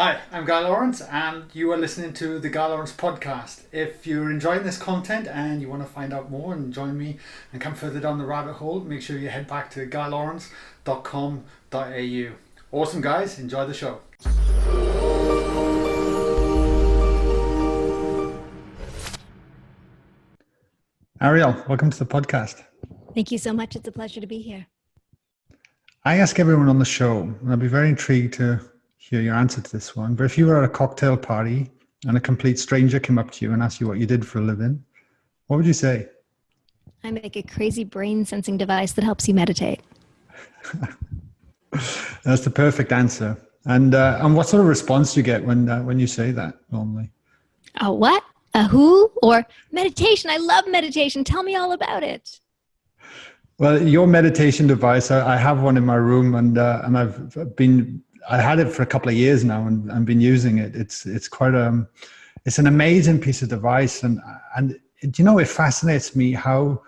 Hi, I'm Guy Lawrence, and you are listening to the Guy Lawrence podcast. If you're enjoying this content and you want to find out more and join me and come further down the rabbit hole, make sure you head back to guylawrence.com.au. Awesome, guys. Enjoy the show. Ariel, welcome to the podcast. Thank you so much. It's a pleasure to be here. I ask everyone on the show, and I'd be very intrigued to hear your answer to this one, but if you were at a cocktail party and a complete stranger came up to you and asked you what you did for a living, what would you say? I make a crazy brain sensing device that helps you meditate. That's the perfect answer. And what sort of response do you get when you say that normally? A what? A who? Or meditation? I love meditation. Tell me all about it. Well, your meditation device, I have one in my room, and I had it for a couple of years now, and I've been using it. It's quite it's an amazing piece of device, and you know, it fascinates me how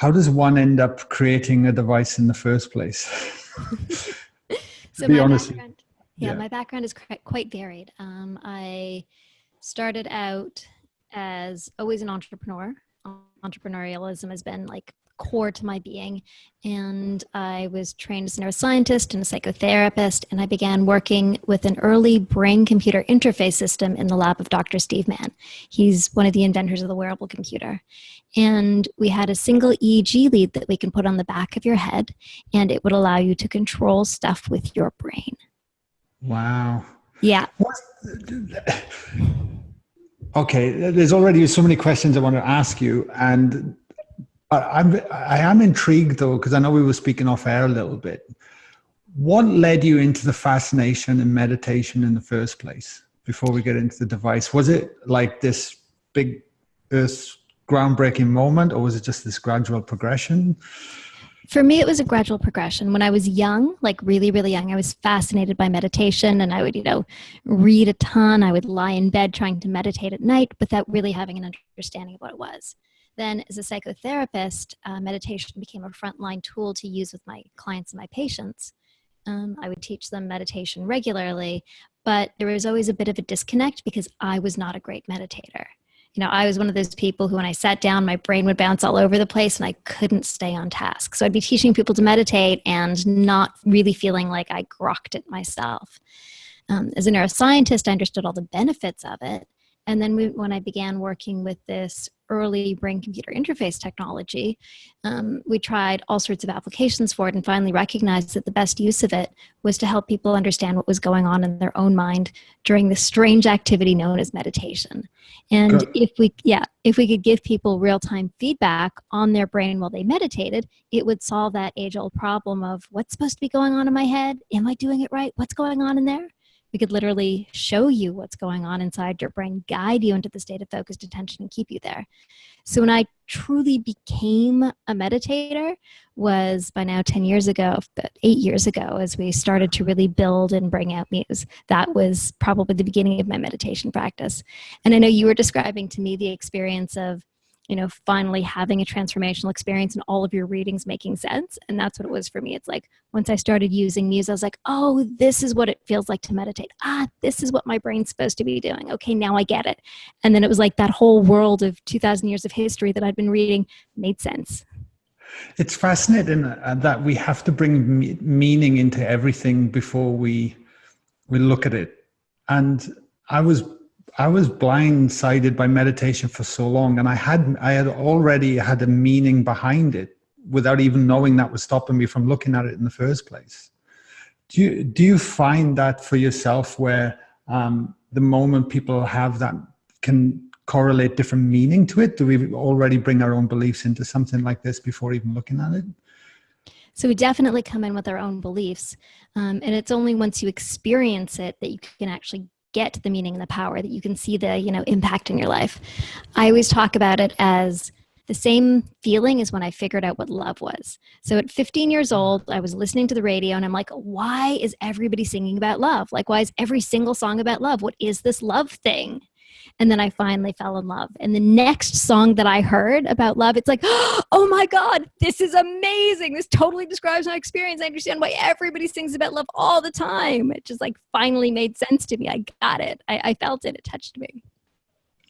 does one end up creating a device in the first place? So my background, my background is quite varied. I started out as always an entrepreneur. Entrepreneurialism has been like core to my being, and I was trained as a neuroscientist and a psychotherapist, and I began working with an early brain-computer interface system in the lab of Dr. Steve Mann. He's one of the inventors of the wearable computer, and we had a single EEG lead that we can put on the back of your head, and it would allow you to control stuff with your brain. Wow. Yeah. Okay, there's already so many questions I want to ask you, and I am intrigued though, because I know we were speaking off air a little bit. What led you into the fascination in meditation in the first place before we get into the device? Was it like this big groundbreaking moment, or was it just this gradual progression? For me, it was a gradual progression. When I was young, like really, really young, I was fascinated by meditation, and I would, read a ton. I would lie in bed trying to meditate at night without really having an understanding of what it was. Then as a psychotherapist, meditation became a frontline tool to use with my clients and my patients. I would teach them meditation regularly, but there was always a bit of a disconnect because I was not a great meditator. I was one of those people who when I sat down, my brain would bounce all over the place and I couldn't stay on task. So I'd be teaching people to meditate and not really feeling like I grokked it myself. As a neuroscientist, I understood all the benefits of it. And then when I began working with this early brain-computer interface technology, we tried all sorts of applications for it and finally recognized that the best use of it was to help people understand what was going on in their own mind during this strange activity known as meditation. And if we could give people real-time feedback on their brain while they meditated, it would solve that age-old problem of what's supposed to be going on in my head? Am I doing it right? What's going on in there? We could literally show you what's going on inside your brain, guide you into the state of focused attention, and keep you there. So when I truly became a meditator was by now 10 years ago, but 8 years ago, as we started to really build and bring out Muse. That was probably the beginning of my meditation practice. And I know you were describing to me the experience of finally having a transformational experience and all of your readings making sense. And that's what it was for me. It's like, once I started using Muse, I was like, oh, this is what it feels like to meditate. This is what my brain's supposed to be doing. Okay, now I get it. And then it was like that whole world of 2,000 years of history that I'd been reading made sense. It's fascinating that we have to bring meaning into everything before we look at it. And I was blindsided by meditation for so long, and I had already had a meaning behind it without even knowing that was stopping me from looking at it in the first place. Do you find that for yourself, where the moment people have that can correlate different meaning to it? Do we already bring our own beliefs into something like this before even looking at it? So we definitely come in with our own beliefs, and it's only once you experience it that you can actually get the meaning and the power, that you can see the impact in your life. I always talk about it as the same feeling as when I figured out what love was. So at 15 years old, I was listening to the radio and I'm like, why is everybody singing about love? Like, why is every single song about love? What is this love thing? And then I finally fell in love. And the next song that I heard about love, it's like, oh my God, this is amazing. This totally describes my experience. I understand why everybody sings about love all the time. It just like finally made sense to me. I got it. I felt it. It touched me.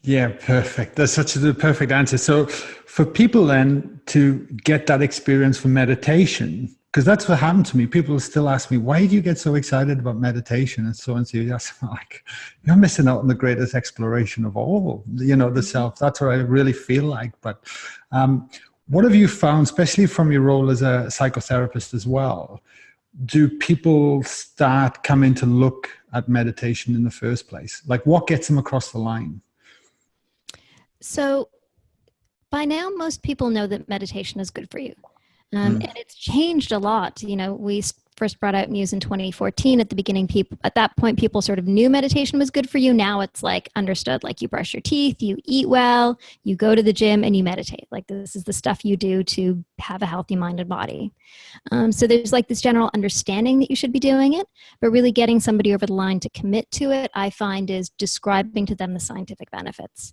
Yeah, perfect. That's such a perfect answer. So for people then to get that experience for meditation, because that's what happened to me. People still ask me, why do you get so excited about meditation and so enthusiastic? I'm like, you're missing out on the greatest exploration of all, the self. That's what I really feel like. But what have you found, especially from your role as a psychotherapist as well? Do people start coming to look at meditation in the first place? Like what gets them across the line? So by now, most people know that meditation is good for you. And it's changed a lot. We first brought out Muse in 2014. At the beginning, at that point, people sort of knew meditation was good for you. Now it's like understood, like you brush your teeth, you eat well, you go to the gym and you meditate. Like this is the stuff you do to have a healthy mind and body. So there's like this general understanding that you should be doing it, but really getting somebody over the line to commit to it, I find is describing to them the scientific benefits.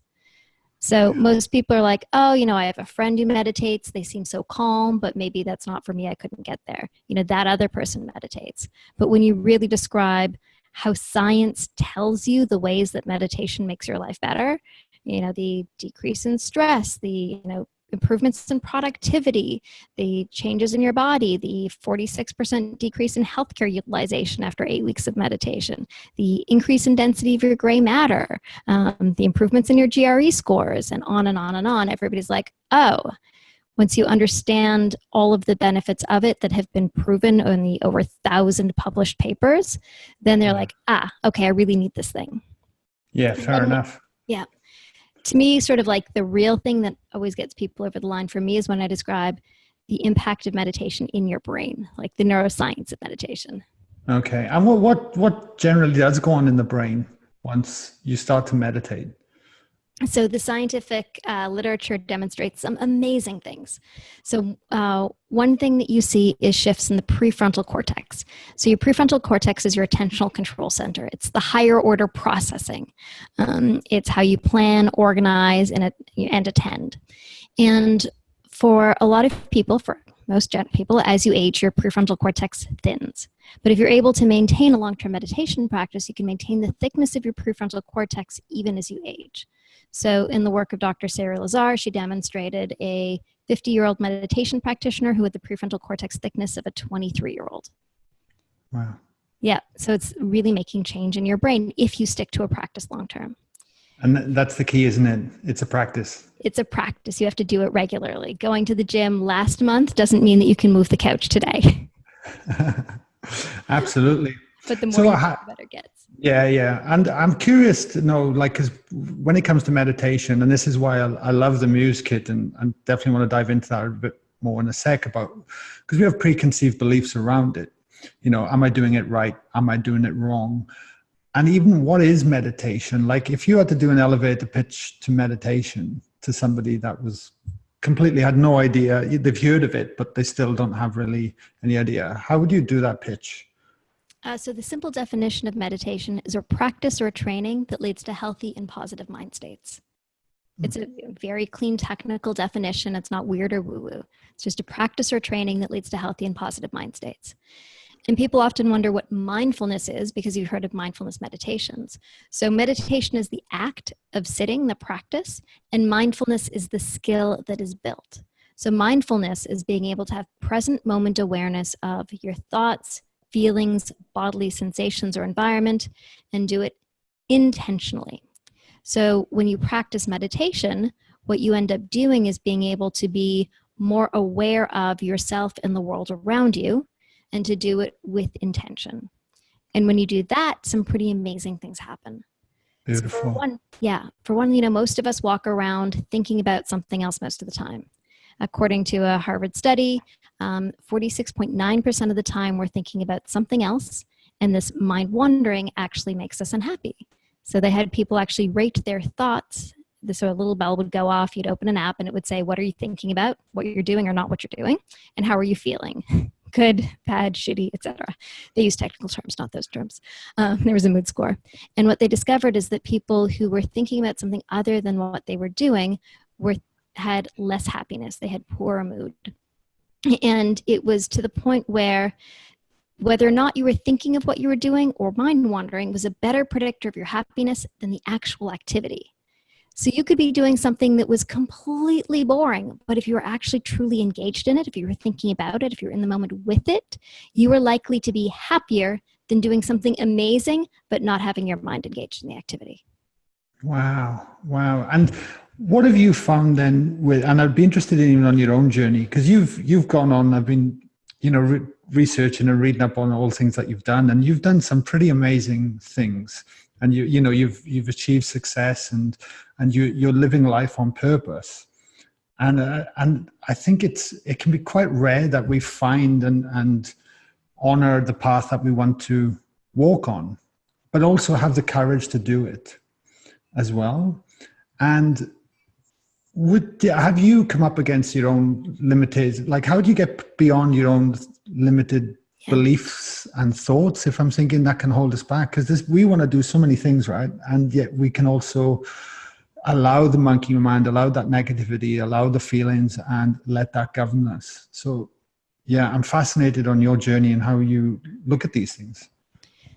So most people are like, oh, I have a friend who meditates. They seem so calm, but maybe that's not for me. I couldn't get there. That other person meditates. But when you really describe how science tells you the ways that meditation makes your life better, the decrease in stress, the, improvements in productivity, the changes in your body, the 46% decrease in healthcare utilization after 8 weeks of meditation, the increase in density of your gray matter, the improvements in your GRE scores, and on and on and on. Everybody's like, oh, once you understand all of the benefits of it that have been proven in the over 1,000 published papers, then they're like, okay, I really need this thing. Yeah, fair enough. Yeah. To me, sort of like the real thing that always gets people over the line for me is when I describe the impact of meditation in your brain, like the neuroscience of meditation. Okay. And what generally does go on in the brain once you start to meditate? So the scientific literature demonstrates some amazing things. So one thing that you see is shifts in the prefrontal cortex. So your prefrontal cortex is your attentional control center. It's the higher order processing. It's how you plan, organize, and attend. And for a lot of people, for most people, as you age, your prefrontal cortex thins. But if you're able to maintain a long-term meditation practice, you can maintain the thickness of your prefrontal cortex even as you age. So in the work of Dr. Sarah Lazar, she demonstrated a 50-year-old meditation practitioner who had the prefrontal cortex thickness of a 23-year-old. Wow. Yeah, so it's really making change in your brain if you stick to a practice long-term. And that's the key, isn't it? It's a practice. It's a practice. You have to do it regularly. Going to the gym last month doesn't mean that you can move the couch today. Absolutely. But the more you do, the better it gets. Yeah. And I'm curious to know, like, because when it comes to meditation, and this is why I love the Muse kit, and I definitely want to dive into that a bit more in a sec because we have preconceived beliefs around it. Am I doing it right? Am I doing it wrong? And even what is meditation? Like if you had to do an elevator pitch to meditation to somebody that was completely had no idea, they've heard of it, but they still don't have really any idea, how would you do that pitch? So the simple definition of meditation is a practice or a training that leads to healthy and positive mind states. It's a very clean technical definition. It's not weird or woo-woo. It's just a practice or training that leads to healthy and positive mind states. And people often wonder what mindfulness is because you've heard of mindfulness meditations. So meditation is the act of sitting, the practice, and mindfulness is the skill that is built. So mindfulness is being able to have present moment awareness of your thoughts, feelings, bodily sensations, or environment, and do it intentionally. So when you practice meditation, what you end up doing is being able to be more aware of yourself and the world around you, and to do it with intention. And when you do that, some pretty amazing things happen. Beautiful. So for one, most of us walk around thinking about something else most of the time. According to a Harvard study, 46.9% of the time we're thinking about something else, and this mind wandering actually makes us unhappy. So they had people actually rate their thoughts. So a little bell would go off, you'd open an app and it would say, what are you thinking about, what you're doing or not what you're doing, and how are you feeling? good, bad, shitty, etc. They use technical terms, not those terms. There was a mood score. And what they discovered is that people who were thinking about something other than what they were doing had less happiness. They had poorer mood. And it was to the point where whether or not you were thinking of what you were doing or mind wandering was a better predictor of your happiness than the actual activity. So you could be doing something that was completely boring, but if you were actually truly engaged in it, if you were thinking about it, if you're in the moment with it, you were likely to be happier than doing something amazing, but not having your mind engaged in the activity. Wow. Wow. And what have you found then with, and I'd be interested in even on your own journey, because you've gone on, I've been, researching and reading up on all things that you've done, and you've done some pretty amazing things. And you've achieved success, and you're living life on purpose. And I think it can be quite rare that we find and honor the path that we want to walk on, but also have the courage to do it as well. And have you come up against your own limitations? Like, how do you get beyond your own limited beliefs and thoughts, if I'm thinking that can hold us back? Because we want to do so many things, right? And yet we can also allow the monkey mind, allow that negativity, allow the feelings, and let that govern us. So yeah, I'm fascinated on your journey and how you look at these things.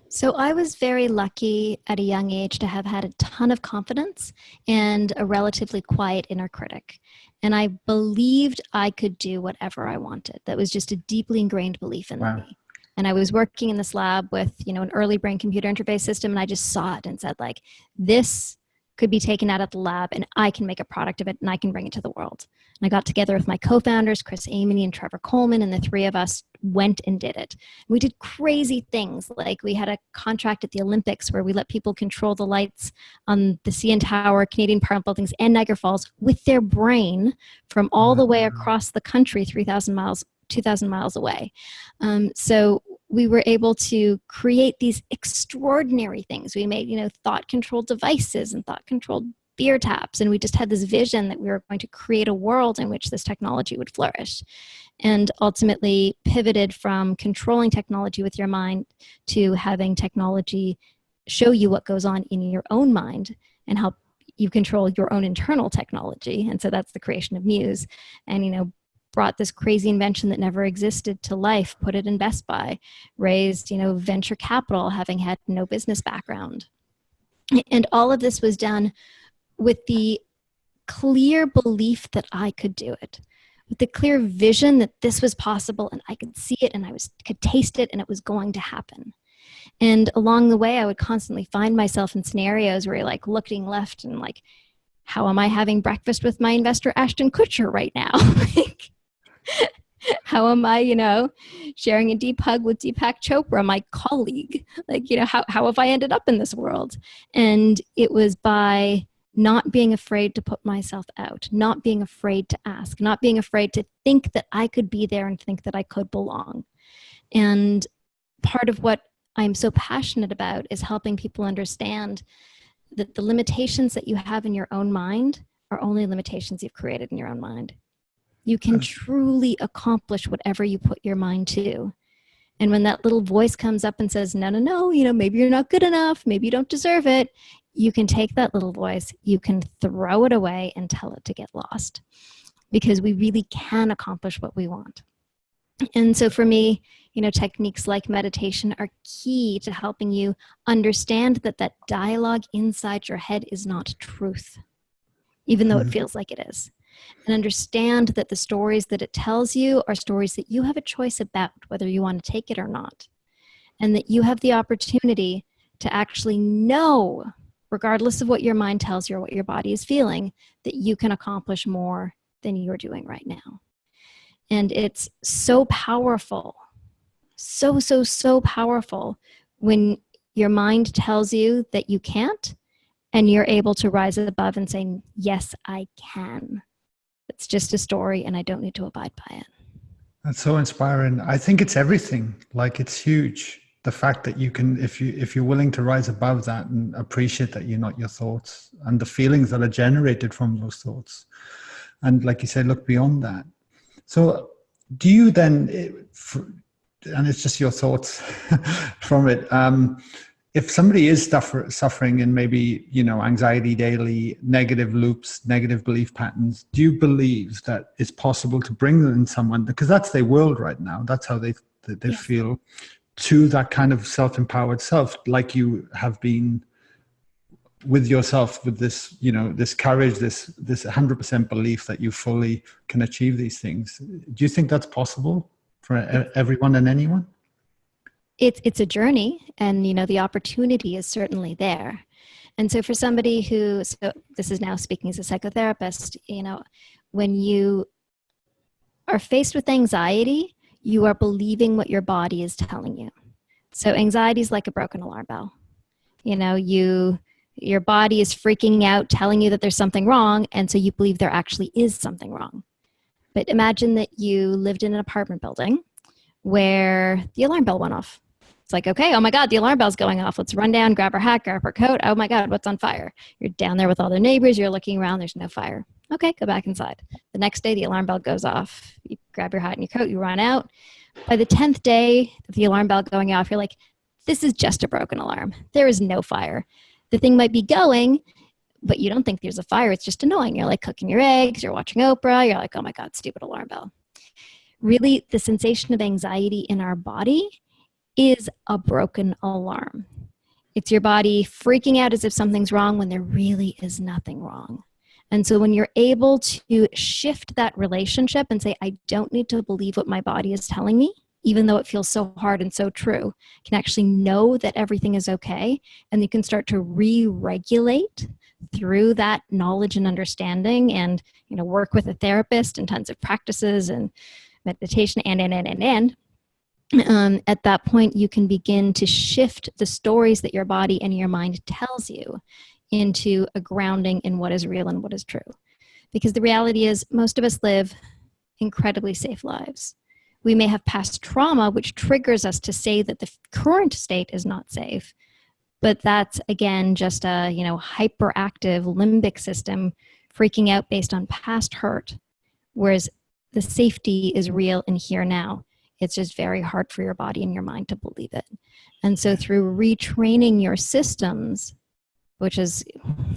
So I was very lucky at a young age to have had a ton of confidence and a relatively quiet inner critic. And I believed I could do whatever I wanted. That was just a deeply ingrained belief in me. And I was working in this lab with, an early brain computer interface system, and I just saw it and said, like, this could be taken out of the lab and I can make a product of it and I can bring it to the world. And I got together with my co-founders, Chris Amony and Trevor Coleman, and the three of us went and did it. We did crazy things. Like, we had a contract at the Olympics where we let people control the lights on the CN Tower, Canadian Parliament buildings, and Niagara Falls with their brain from all the way across the country, 3,000 miles, 2,000 miles away. So we were able to create these extraordinary things. We made, thought-controlled devices and thought-controlled beer taps. And we just had this vision that we were going to create a world in which this technology would flourish. And ultimately pivoted from controlling technology with your mind to having technology show you what goes on in your own mind and help you control your own internal technology. And so that's the creation of Muse. And, brought this crazy invention that never existed to life, put it in Best Buy, raised, venture capital, having had no business background. And all of this was done with the clear belief that I could do it, with the clear vision that this was possible and I could see it and could taste it and it was going to happen. And along the way, I would constantly find myself in scenarios where you're like looking left and like, how am I having breakfast with my investor Ashton Kutcher right now? How am I, sharing a deep hug with Deepak Chopra, my colleague? Like, how have I ended up in this world? And it was by not being afraid to put myself out, not being afraid to ask, not being afraid to think that I could be there and think that I could belong. And part of what I'm so passionate about is helping people understand that the limitations that you have in your own mind are only limitations you've created in your own mind. You can truly accomplish whatever you put your mind to. And when that little voice comes up and says, no, maybe you're not good enough, maybe you don't deserve it, you can take that little voice, you can throw it away and tell it to get lost. Because we really can accomplish what we want. And so for me, techniques like meditation are key to helping you understand that dialogue inside your head is not truth, even though it feels like it is. And understand that the stories that it tells you are stories that you have a choice about whether you want to take it or not. And that you have the opportunity to actually know, regardless of what your mind tells you or what your body is feeling, that you can accomplish more than you're doing right now. And it's so powerful, so powerful when your mind tells you that you can't and you're able to rise above and say, yes, I can. It's just a story and I don't need to abide by it. That's so inspiring. I think it's everything. Like, it's huge. The fact that you can, if you're willing to rise above that and appreciate that you're not your thoughts and the feelings that are generated from those thoughts. And like you said, look beyond that. So do you then, and it's just your thoughts from it. If somebody is suffering in maybe, anxiety daily, negative loops, negative belief patterns, do you believe that it's possible to bring in someone, because that's their world right now, that's how they Yes. feel, to that kind of self-empowered self, like you have been with yourself, with this, this courage, this 100% belief that you fully can achieve these things? Do you think that's possible for everyone and anyone? It's a journey, and the opportunity is certainly there. And so for somebody who, so this is now speaking as a psychotherapist, when you are faced with anxiety, you are believing what your body is telling you. So anxiety is like a broken alarm bell. Your body is freaking out, telling you that there's something wrong, and so you believe there actually is something wrong. But imagine that you lived in an apartment building where the alarm bell went off. It's like, okay, oh my God, the alarm bell's going off. Let's run down, grab our hat, grab our coat. Oh my God, what's on fire? You're down there with all the neighbors. You're looking around. There's no fire. Okay, go back inside. The next day, the alarm bell goes off. You grab your hat and your coat. You run out. By the 10th day of the alarm bell going off, you're like, this is just a broken alarm. There is no fire. The thing might be going, but you don't think there's a fire. It's just annoying. You're like cooking your eggs. You're watching Oprah. You're like, oh my God, stupid alarm bell. Really, the sensation of anxiety in our body is a broken alarm. It's your body freaking out as if something's wrong when there really is nothing wrong. And so when you're able to shift that relationship and say, I don't need to believe what my body is telling me, even though it feels so hard and so true, you can actually know that everything is okay. And you can start to re-regulate through that knowledge and understanding, and work with a therapist, intensive practices and meditation, and at that point, you can begin to shift the stories that your body and your mind tells you into a grounding in what is real and what is true. Because the reality is, most of us live incredibly safe lives. We may have past trauma, which triggers us to say that the current state is not safe. But that's, again, just a hyperactive limbic system freaking out based on past hurt. Whereas the safety is real and here now. It's just very hard for your body and your mind to believe it. And so through retraining your systems, which is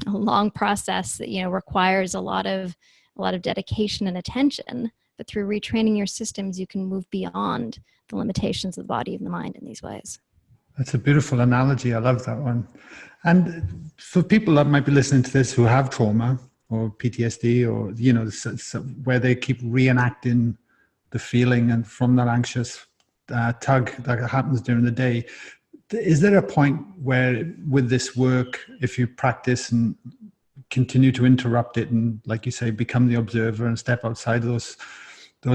a long process that requires a lot of dedication and attention, but through retraining your systems, you can move beyond the limitations of the body and the mind in these ways. That's a beautiful analogy. I love that one. And for people that might be listening to this who have trauma or PTSD, or where they keep reenacting the feeling and from that anxious tug that happens during the day, is there a point where with this work, if you practice and continue to interrupt it and, like you say, become the observer and step outside those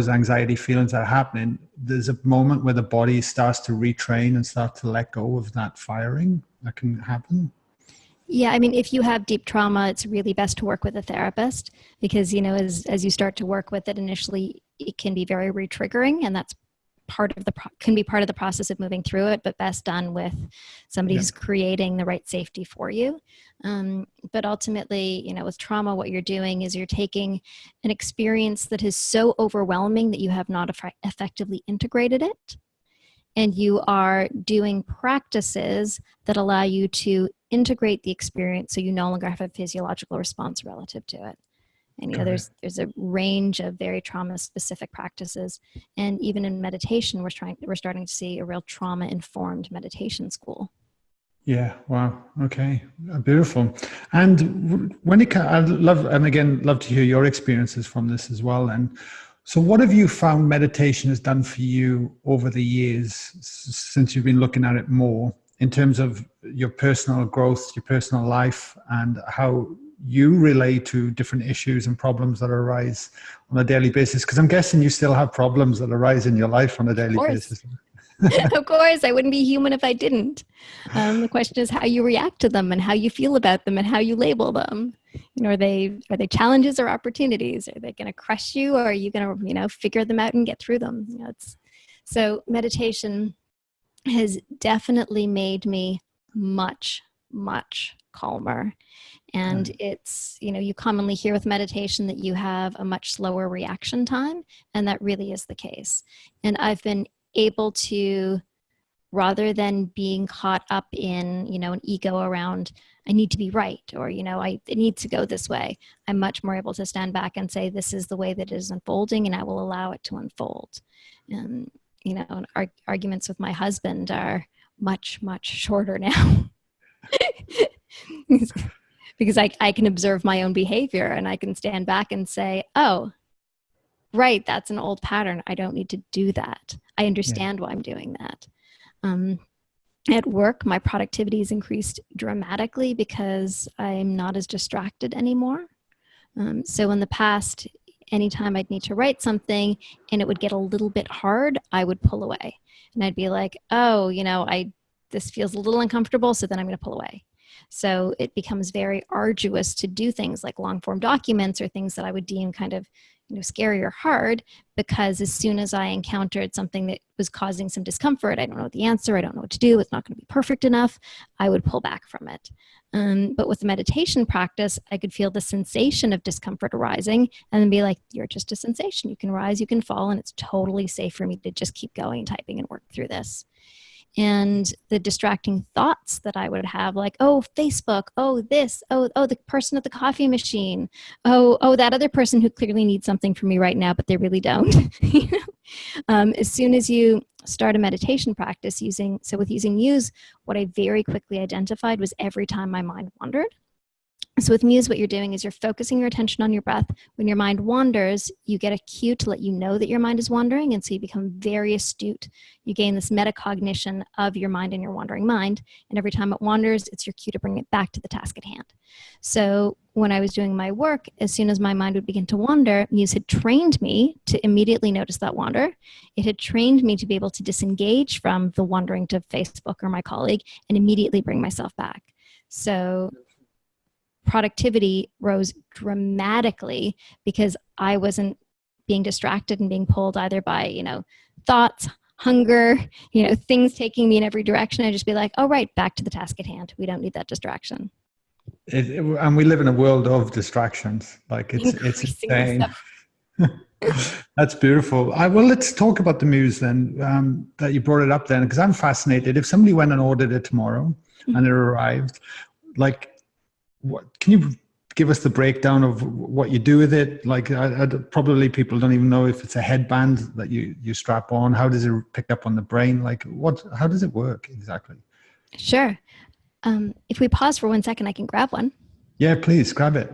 anxiety feelings that are happening, there's a moment where the body starts to retrain and start to let go of that firing that can happen? Yeah, I mean, if you have deep trauma, it's really best to work with a therapist, because, as you start to work with it initially, it can be very re-triggering, and that's can be part of the process of moving through it, but best done with somebody who's creating the right safety for you. But ultimately, with trauma, what you're doing is you're taking an experience that is so overwhelming that you have not effectively integrated it. And you are doing practices that allow you to integrate the experience so you no longer have a physiological response relative to it. And there's a range of very trauma-specific practices. And even in meditation, we're starting to see a real trauma-informed meditation school. Yeah. Wow. Okay. Beautiful. And when I'd love to hear your experiences from this as well. And so what have you found meditation has done for you over the years since you've been looking at it more, in terms of your personal growth, your personal life, and how you relate to different issues and problems that arise on a daily basis? Because I'm guessing you still have problems that arise in your life on a daily basis. Of course, I wouldn't be human if I didn't. The question is how you react to them and how you feel about them and how you label them. Are they challenges or opportunities? Are they going to crush you, or are you going to figure them out and get through them? So meditation has definitely made me much, much calmer. And it's, you commonly hear with meditation that you have a much slower reaction time, and that really is the case. And I've been able to, rather than being caught up in, an ego around, I need to be right, or, it needs to go this way. I'm much more able to stand back and say, this is the way that it is unfolding, and I will allow it to unfold. And, arguments with my husband are much, much shorter now. Because I can observe my own behavior, and I can stand back and say, oh, right, that's an old pattern. I don't need to do that. I understand why I'm doing that. At work, my productivity has increased dramatically because I'm not as distracted anymore. So in the past, anytime I'd need to write something and it would get a little bit hard, I would pull away. And I'd be like, oh, this feels a little uncomfortable, so then I'm going to pull away. So it becomes very arduous to do things like long form documents or things that I would deem kind of scary or hard, because as soon as I encountered something that was causing some discomfort, I don't know the answer, I don't know what to do, it's not going to be perfect enough, I would pull back from it. But with the meditation practice, I could feel the sensation of discomfort arising and then be like, you're just a sensation. You can rise, you can fall, and it's totally safe for me to just keep going, typing, and work through this. And the distracting thoughts that I would have, like, oh, Facebook, oh, this, oh, the person at the coffee machine, oh, that other person who clearly needs something from me right now, but they really don't. As soon as you start a meditation practice using Muse, what I very quickly identified was every time my mind wandered. So with Muse, what you're doing is you're focusing your attention on your breath. When your mind wanders, you get a cue to let you know that your mind is wandering, and so you become very astute. You gain this metacognition of your mind and your wandering mind, and every time it wanders, it's your cue to bring it back to the task at hand. So when I was doing my work, as soon as my mind would begin to wander, Muse had trained me to immediately notice that wander. It had trained me to be able to disengage from the wandering to Facebook or my colleague and immediately bring myself back. So productivity rose dramatically because I wasn't being distracted and being pulled either by, thoughts, hunger, things taking me in every direction. I'd just be like, oh, right, back to the task at hand. We don't need that distraction. And we live in a world of distractions. Like it's insane. That's beautiful. Well, let's talk about the Muse then, that you brought it up then, because I'm fascinated. If somebody went and ordered it tomorrow and it arrived, like, what can you give us the breakdown of what you do with it? Like, probably people don't even know if it's a headband that you strap on. How does it pick up on the brain? Like, how does it work exactly? Sure. If we pause for 1 second, I can grab one. Yeah, please grab it.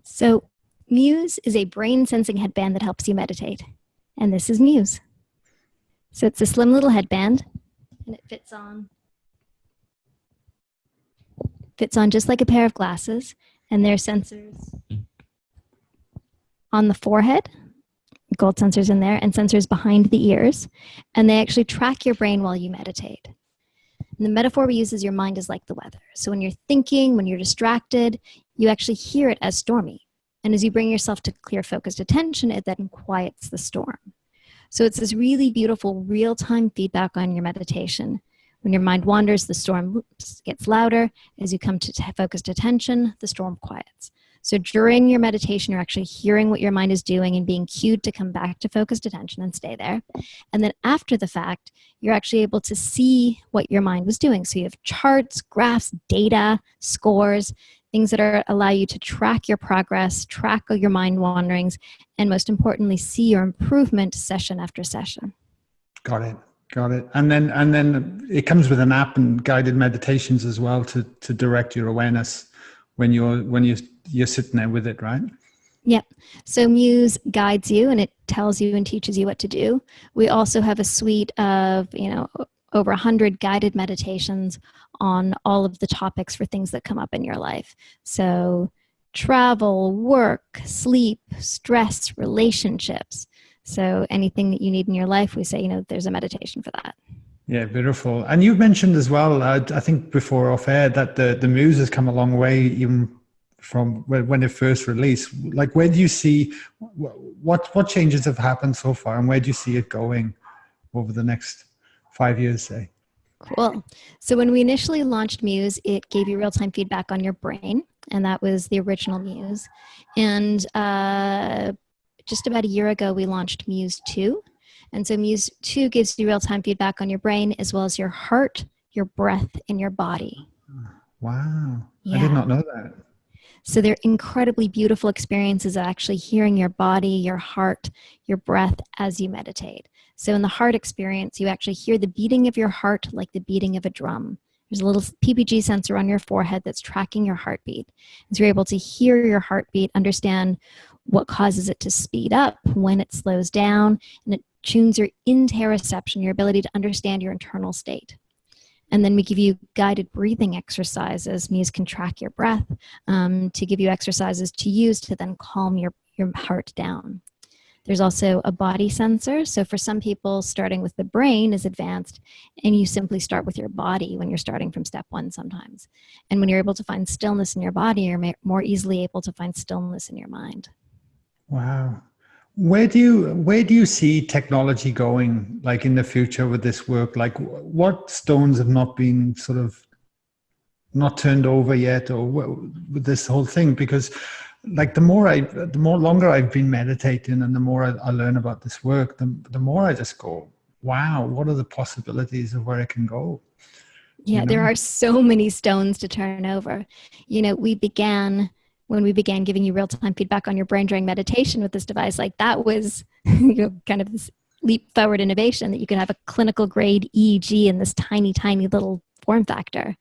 So Muse is a brain sensing headband that helps you meditate. And this is Muse. So it's a slim little headband, and it fits on just like a pair of glasses. And there are sensors on the forehead, gold sensors in there, and sensors behind the ears. And they actually track your brain while you meditate. And the metaphor we use is your mind is like the weather. So when you're thinking, when you're distracted, you actually hear it as stormy. And as you bring yourself to clear, focused attention, it then quiets the storm. So it's this really beautiful real-time feedback on your meditation. When your mind wanders, the storm gets louder. As you come to focused attention, the storm quiets. So during your meditation, you're actually hearing what your mind is doing and being cued to come back to focused attention and stay there. And then after the fact, you're actually able to see what your mind was doing. So you have charts, graphs, data, scores, things that allow you to track your progress, track your mind wanderings, and most importantly, see your improvement session after session. Got it. And then it comes with an app and guided meditations as well to direct your awareness when you're sitting there with it, right? Yep. So Muse guides you and it tells you and teaches you what to do. We also have a suite of, over 100 guided meditations on all of the topics for things that come up in your life. So travel, work, sleep, stress, relationships. So anything that you need in your life, we say, there's a meditation for that. Yeah, beautiful. And you've mentioned as well, I think before off air, that the Muse has come a long way, even from when it first released. Like, where do you see what changes have happened so far, and where do you see it going over the next 5 years, say? Cool. So when we initially launched Muse, it gave you real-time feedback on your brain, and that was the original Muse. And just about a year ago, we launched Muse 2. And so Muse 2 gives you real-time feedback on your brain as well as your heart, your breath, and your body. Wow, I did Yeah. not know that. So they're incredibly beautiful experiences of actually hearing your body, your heart, your breath as you meditate. So in the heart experience, you actually hear the beating of your heart like the beating of a drum. There's a little PPG sensor on your forehead that's tracking your heartbeat. So you're able to hear your heartbeat, understand what causes it to speed up, when it slows down, and it tunes your interoception, your ability to understand your internal state. And then we give you guided breathing exercises. Muse can track your breath to give you exercises to use to then calm your heart down. There's also a body sensor. So for some people, starting with the brain is advanced, and you simply start with your body when you're starting from step one sometimes. And when you're able to find stillness in your body, you're more easily able to find stillness in your mind. Wow. Where do you see technology going, like in the future with this work? Like, what stones have not been sort of not turned over yet, or with this whole thing? Because, like, the more longer I've been meditating, and the more I learn about this work, the more I just go, wow, what are the possibilities of where it can go? You Yeah, there know? are so many stones to turn over. You know, when we began giving you real-time feedback on your brain during meditation with this device, like that was kind of this leap forward innovation that you could have a clinical grade EEG in this tiny, tiny little form factor.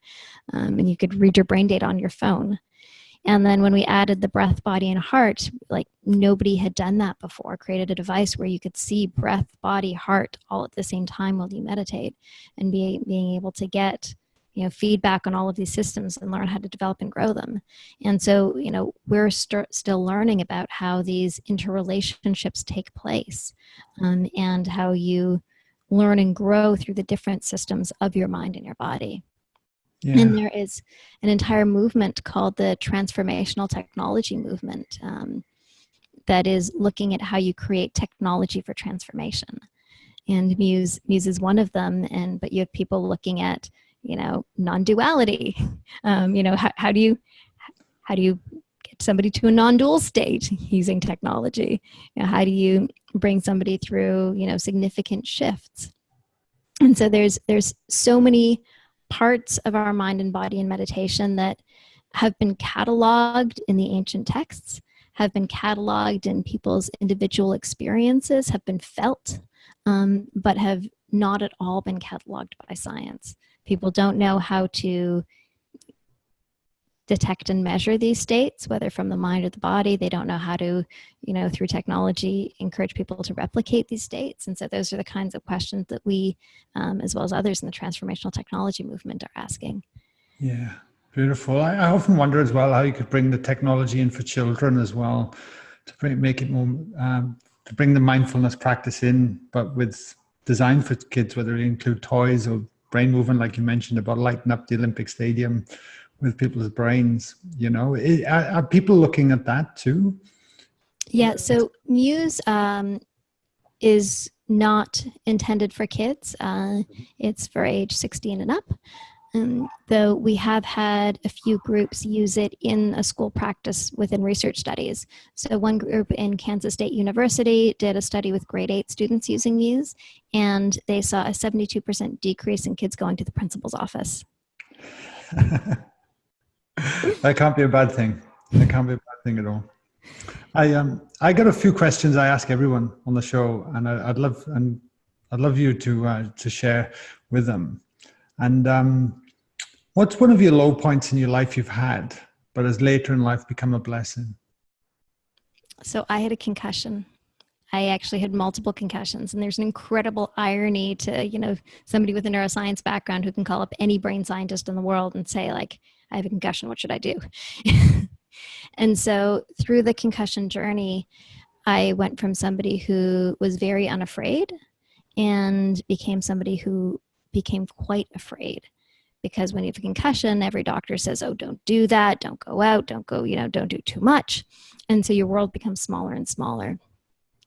And you could read your brain data on your phone. And then when we added the breath, body, and heart, like nobody had done that before, created a device where you could see breath, body, heart all at the same time while you meditate, and being able to get feedback on all of these systems and learn how to develop and grow them. And so we're still learning about how these interrelationships take place, and how you learn and grow through the different systems of your mind and your body. Yeah. And there is an entire movement called the transformational technology movement, that is looking at how you create technology for transformation. And Muse is one of them. But you have people looking at non-duality. How do you get somebody to a non-dual state using technology? How do you bring somebody through significant shifts? And so there's so many parts of our mind and body in meditation that have been cataloged in the ancient texts, have been cataloged in people's individual experiences, have been felt, but have not at all been cataloged by science. People don't know how to detect and measure these states, whether from the mind or the body. They don't know how to, through technology, encourage people to replicate these states. And so those are the kinds of questions that we, as well as others in the transformational technology movement, are asking. Yeah, beautiful. I often wonder as well how you could bring the technology in for children as well, to make it more, to bring the mindfulness practice in, but with design for kids, whether it include toys or brain movement, like you mentioned about lighting up the Olympic Stadium with people's brains. Are people looking at that too? Yeah, so Muse is not intended for kids. It's for age 16 and up. Though we have had a few groups use it in a school practice within research studies. So one group in Kansas State University did a study with grade 8 students using Muse, and they saw a 72% decrease in kids going to the principal's office. That can't be a bad thing. That can't be a bad thing at all. I got a few questions I ask everyone on the show, and I'd love you to share with them. And what's one of your low points in your life you've had, but has later in life become a blessing? So I had a concussion. I actually had multiple concussions, and there's an incredible irony to, somebody with a neuroscience background who can call up any brain scientist in the world and say, like, I have a concussion, what should I do? And so through the concussion journey, I went from somebody who was very unafraid and became somebody who became quite afraid. Because when you have a concussion, every doctor says, oh, don't do that, don't go out, don't go, don't do too much. And so your world becomes smaller and smaller.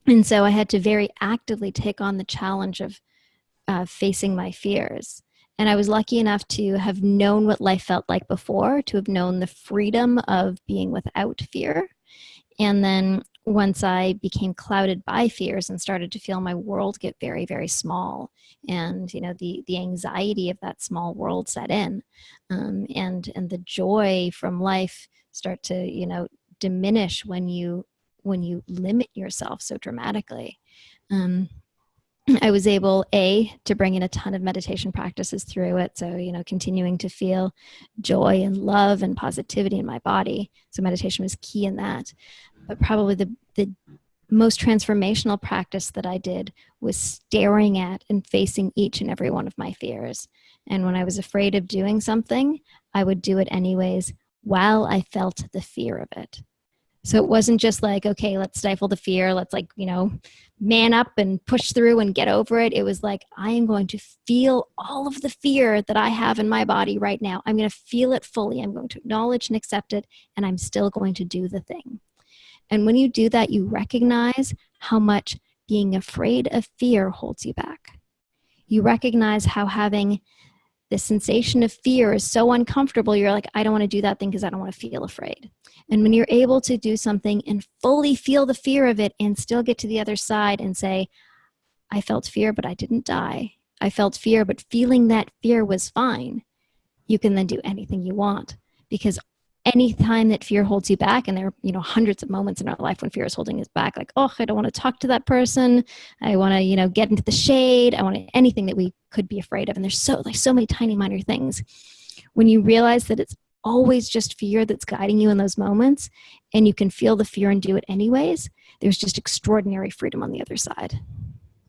And so I had to very actively take on the challenge of facing my fears. And I was lucky enough to have known what life felt like before, to have known the freedom of being without fear. And then once I became clouded by fears and started to feel my world get very, very small, and the anxiety of that small world set in, and the joy from life start to diminish when you limit yourself so dramatically. I was able, to bring in a ton of meditation practices through it. So, continuing to feel joy and love and positivity in my body. So meditation was key in that. But probably the most transformational practice that I did was staring at and facing each and every one of my fears. And when I was afraid of doing something, I would do it anyways while I felt the fear of it. So it wasn't just like, okay, let's stifle the fear. Let's man up and push through and get over it. It was like, I am going to feel all of the fear that I have in my body right now. I'm going to feel it fully. I'm going to acknowledge and accept it. And I'm still going to do the thing. And when you do that, you recognize how much being afraid of fear holds you back. You recognize how having the sensation of fear is so uncomfortable. You're like, I don't want to do that thing because I don't want to feel afraid. And when you're able to do something and fully feel the fear of it and still get to the other side and say, I felt fear, but I didn't die. I felt fear, but feeling that fear was fine. You can then do anything you want, because any time that fear holds you back, and there are hundreds of moments in our life when fear is holding us back, like, oh, I don't want to talk to that person. I want to, get into the shade. I want anything that we could be afraid of. And there's so many tiny minor things. When you realize that it's always just fear that's guiding you in those moments, and you can feel the fear and do it anyways, there's just extraordinary freedom on the other side.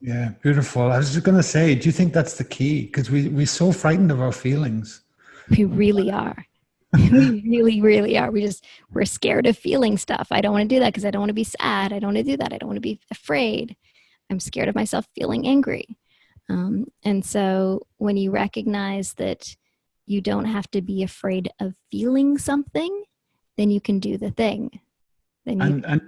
Yeah, beautiful. I was just going to say, do you think that's the key? Because we're so frightened of our feelings. We really are. We really, really are. We're scared of feeling stuff. I don't want to do that because I don't want to be sad. I don't want to do that. I don't want to be afraid. I'm scared of myself feeling angry. And so when you recognize that you don't have to be afraid of feeling something, then you can do the thing. And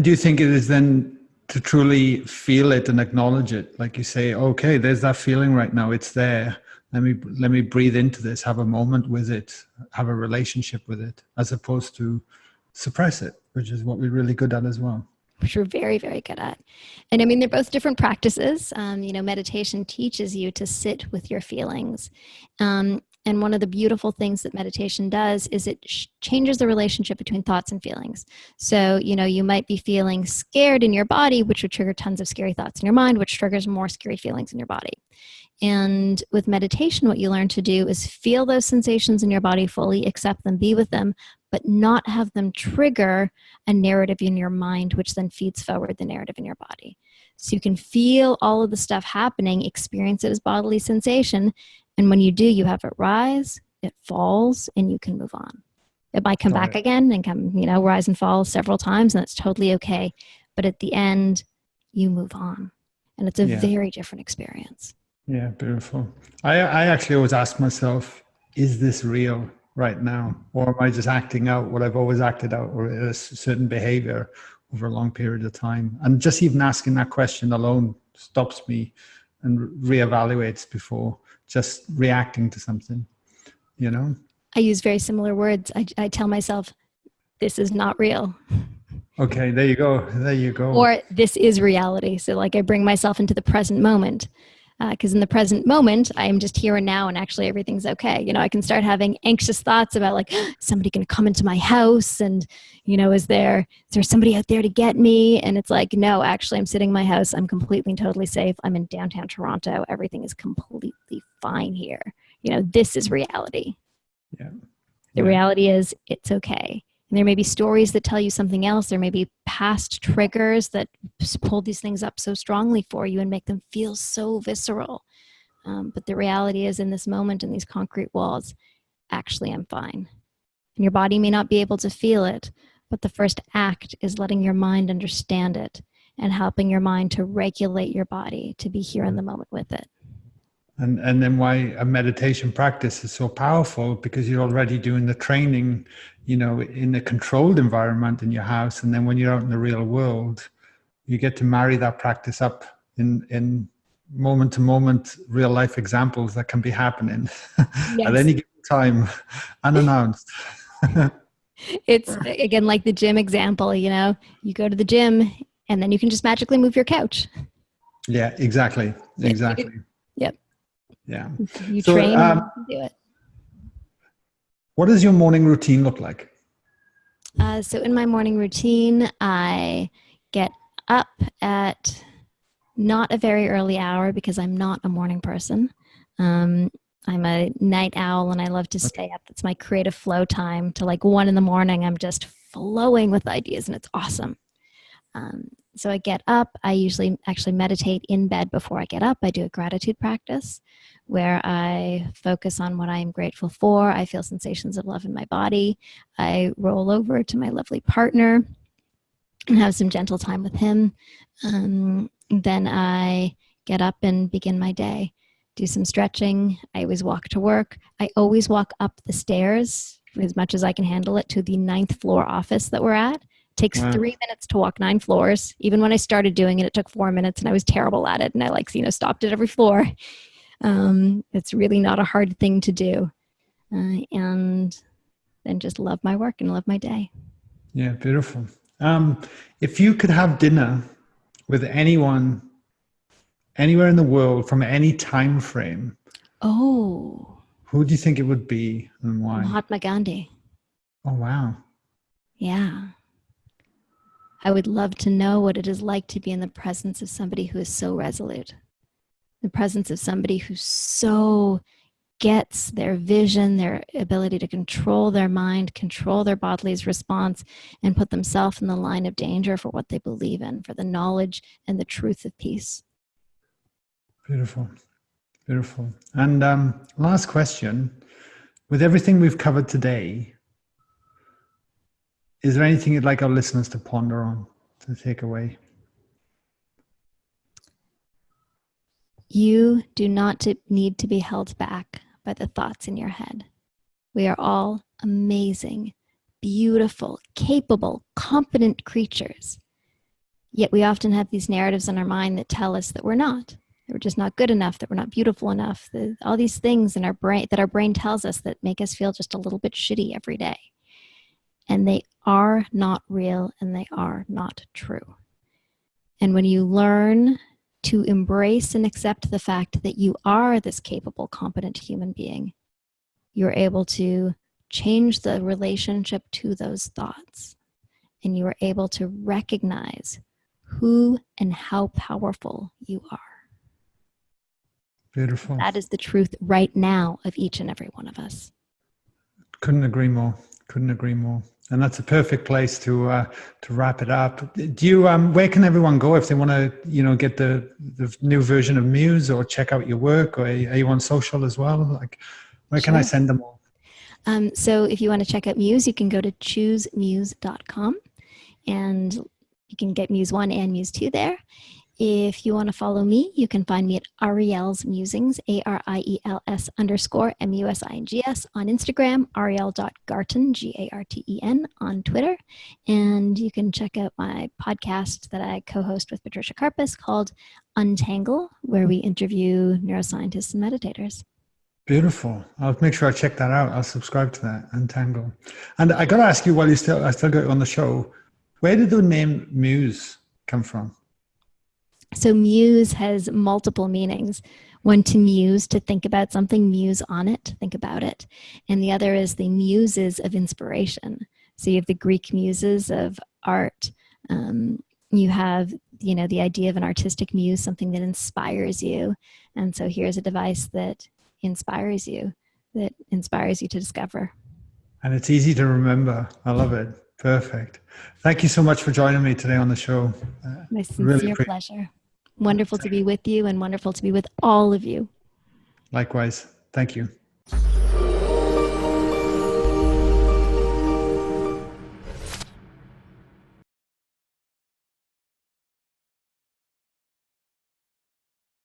do you think it is then to truly feel it and acknowledge it? Like you say, okay, there's that feeling right now. It's there. Let me breathe into this, have a moment with it, have a relationship with it, as opposed to suppress it, which is what we're really good at as well. Which we're very, very good at. And I mean, they're both different practices. Meditation teaches you to sit with your feelings. And one of the beautiful things that meditation does is it changes the relationship between thoughts and feelings. So, you might be feeling scared in your body, which would trigger tons of scary thoughts in your mind, which triggers more scary feelings in your body. And with meditation, what you learn to do is feel those sensations in your body fully, accept them, be with them, but not have them trigger a narrative in your mind, which then feeds forward the narrative in your body. So you can feel all of the stuff happening, experience it as bodily sensation. And when you do, you have it rise, it falls, and you can move on. It might come back again and come, rise and fall several times, and that's totally okay. But at the end, you move on. And it's a very different experience. Yeah, beautiful. I actually always ask myself, is this real right now? Or am I just acting out what I've always acted out, or a certain behavior over a long period of time? And just even asking that question alone stops me and reevaluates before just reacting to something, I use very similar words. I tell myself, this is not real. Okay, there you go. There you go. Or this is reality. So I bring myself into the present moment. Because in the present moment, I am just here and now, and actually everything's okay. I can start having anxious thoughts about somebody going to come into my house, and is there somebody out there to get me? And it's like, no, actually I'm sitting in my house. I'm completely and totally safe. I'm in downtown Toronto. Everything is completely fine here. This is reality. Yeah. The reality is it's okay. And there may be stories that tell you something else. There may be past triggers that pull these things up so strongly for you and make them feel so visceral. But the reality is, in this moment, in these concrete walls, actually I'm fine. And your body may not be able to feel it, but the first act is letting your mind understand it and helping your mind to regulate your body to be here in the moment with it. And then why a meditation practice is so powerful, because you're already doing the training, in a controlled environment in your house. And then when you're out in the real world, you get to marry that practice up in moment to moment real life examples that can be happening at Yes. any given time, unannounced. It's again like the gym example, you go to the gym and then you can just magically move your couch. Yeah, exactly. Exactly. Yep. Yeah. You So, train and you can do it. what does your morning routine look like? So in my morning routine, I get up at not a very early hour because I'm not a morning person. I'm a night owl and I love to stay up. That's my creative flow time to like 1 a.m. I'm just flowing with ideas and it's awesome. So I get up. I usually actually meditate in bed before I get up. I do a gratitude practice where I focus on what I am grateful for. I feel sensations of love in my body. I roll over to my lovely partner and have some gentle time with him. Then I get up and begin my day. Do some stretching. I always walk to work. I always walk up the stairs as much as I can handle it to the 9th floor office that we're at. It takes 3 minutes to walk 9 floors. Even when I started doing it, it took 4 minutes and I was terrible at it. And I stopped at every floor. It's really not a hard thing to do. And then just love my work and love my day. Yeah, beautiful. If you could have dinner with anyone, anywhere in the world, from any time frame, who do you think it would be and why? Mahatma Gandhi. Oh, wow. Yeah. I would love to know what it is like to be in the presence of somebody who is so resolute, the presence of somebody who so gets their vision, their ability to control their mind, control their body's response, and put themselves in the line of danger for what they believe in, for the knowledge and the truth of peace. Beautiful. Beautiful. And last question, with everything we've covered today, is there anything you'd like our listeners to ponder on, to take away? You do not need to be held back by the thoughts in your head. We are all amazing, beautiful, capable, competent creatures. Yet we often have these narratives in our mind that tell us that we're not, that we're just not good enough, that we're not beautiful enough, all these things in our brain that our brain tells us that make us feel just a little bit shitty every day. And they are not real and they are not true. And when you learn to embrace and accept the fact that you are this capable, competent human being, you're able to change the relationship to those thoughts. And you are able to recognize who and how powerful you are. Beautiful. That is the truth right now of each and every one of us. Couldn't agree more. Couldn't agree more. And that's a perfect place to wrap it up. Do you? Where can everyone go if they want to, get the new version of Muse or check out your work? Or are you on social as well? Like, where can I send them all? So if you want to check out Muse, you can go to choosemuse.com, and you can get Muse 1 and Muse 2 there. If you want to follow me, you can find me at Ariel's Musings, ARIELS_MUSINGS on Instagram, Ariel.Garten, GARTEN on Twitter. And you can check out my podcast that I co-host with Patricia Karpus called Untangle, where we interview neuroscientists and meditators. Beautiful. I'll make sure I check that out. I'll subscribe to that, Untangle. And I got to ask you, while I still got you on the show, where did the name Muse come from? So Muse has multiple meanings. One, to muse, to think about something, muse on it, think about it. And the other is the muses of inspiration. So you have the Greek muses of art. You have, the idea of an artistic muse, something that inspires you. And so here's a device that inspires you to discover. And it's easy to remember. I love it. Perfect. Thank you so much for joining me today on the show. My sincere pleasure. Wonderful to be with you and wonderful to be with all of you. Likewise. Thank you.